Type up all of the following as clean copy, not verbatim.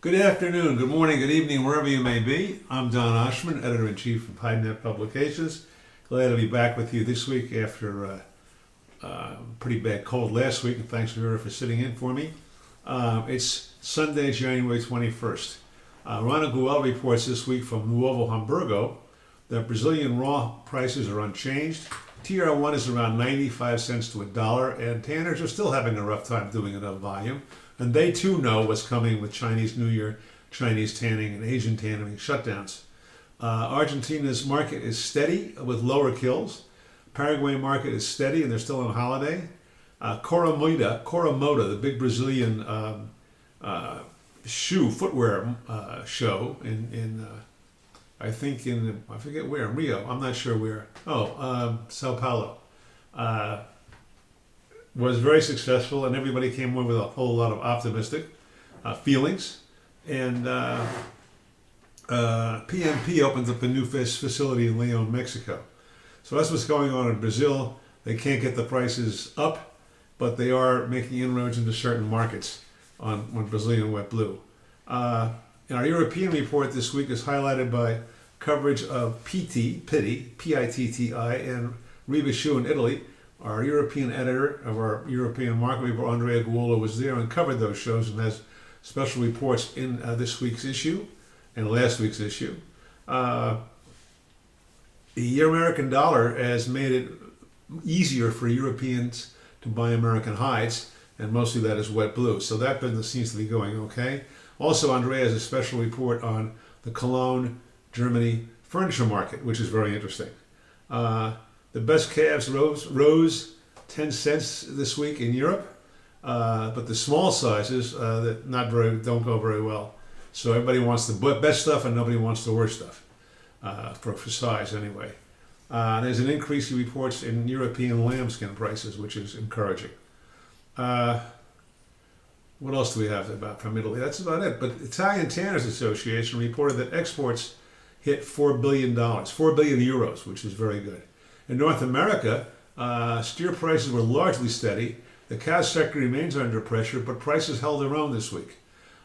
Good afternoon, good morning, good evening, wherever you may be. I'm Don Oshman, Editor-in-Chief of Hidebet Publications. Glad to be back with you this week after a pretty bad cold last week, and thanks Vera for sitting in for me. It's Sunday, January 21st. Rana Guel reports this week from Novo Hamburgo that Brazilian raw prices are unchanged. TR1 is around 95 cents to $1, and tanners are still having a rough time doing enough volume. And they too know what's coming with Chinese New Year, Chinese tanning, and Asian tanning shutdowns. Argentina's market is steady with lower kills. Paraguay market is steady and they're still on holiday. Coromoda, the big Brazilian footwear show I forget where, Rio, I'm not sure where. Sao Paulo. Was very successful, and everybody came away with a whole lot of optimistic feelings. And PMP opens up a new facility in Leon, Mexico. So that's what's going on in Brazil. They can't get the prices up, but they are making inroads into certain markets on Brazilian wet blue. And our European report this week is highlighted by coverage of Pitti, and Ribeshu in Italy. Our European editor of our European market report, Andrea Guolo, was there and covered those shows and has special reports in this week's issue and last week's issue. The American dollar has made it easier for Europeans to buy American hides, and mostly that is wet blue. So that business seems to be going okay. Also, Andrea has a special report on the Cologne, Germany furniture market, which is very interesting. The best calves rose 10 cents this week in Europe, but the small sizes don't go very well. So everybody wants the best stuff and nobody wants the worst stuff, for size anyway. There's an increase in reports in European lambskin prices, which is encouraging. What else do we have from Italy? That's about it. But Italian Tanners Association reported that exports hit $4 billion, 4 billion euros, which is very good. In North America, steer prices were largely steady. The cow sector remains under pressure, but prices held their own this week.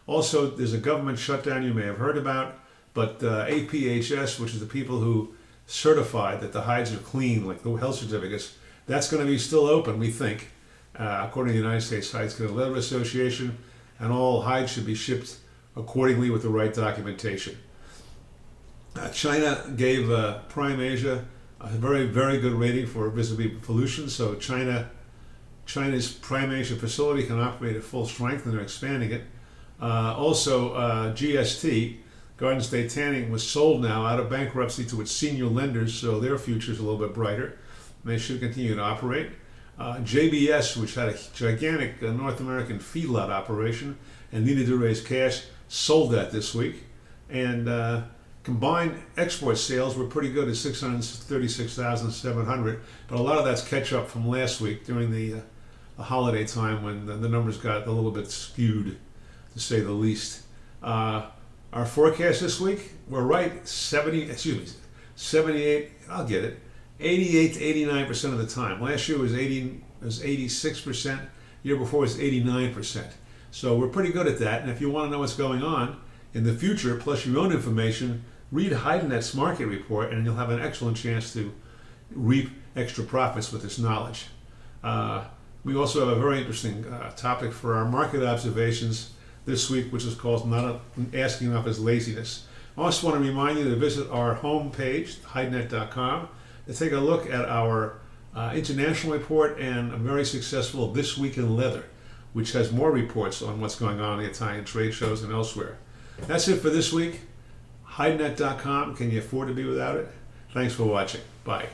Also, there's a government shutdown you may have heard about, but APHS, which is the people who certify that the hides are clean, like the health certificates, that's going to be still open, we think, according to the United States Hides Leather Association, and all hides should be shipped accordingly with the right documentation. China gave Prime Asia a very, very good rating for vis-a-vis pollution. So China's Prime Asia facility can operate at full strength, and they're expanding it. GST, Garden State Tanning, was sold now out of bankruptcy to its senior lenders, so their future is a little bit brighter. And they should continue to operate. JBS, which had a gigantic North American feedlot operation and needed to raise cash, sold that this week. And combined export sales were pretty good at 636,700, but a lot of that's catch up from last week during the holiday time when the numbers got a little bit skewed, to say the least. Our forecast this week, we're right 88, 88 to 89% of the time. Last year was 86%, year before was 89%. So we're pretty good at that, and if you want to know what's going on in the future, plus your own information, read Hidebet's market report, and you'll have an excellent chance to reap extra profits with this knowledge. We also have a very interesting topic for our market observations this week, which is called Not Asking Enough is Laziness. I also want to remind you to visit our homepage, hidenet.com, to take a look at our international report and a very successful This Week in Leather, which has more reports on what's going on in the Italian trade shows and elsewhere. That's it for this week. Hidenet.com. Can you afford to be without it? Thanks for watching. Bye.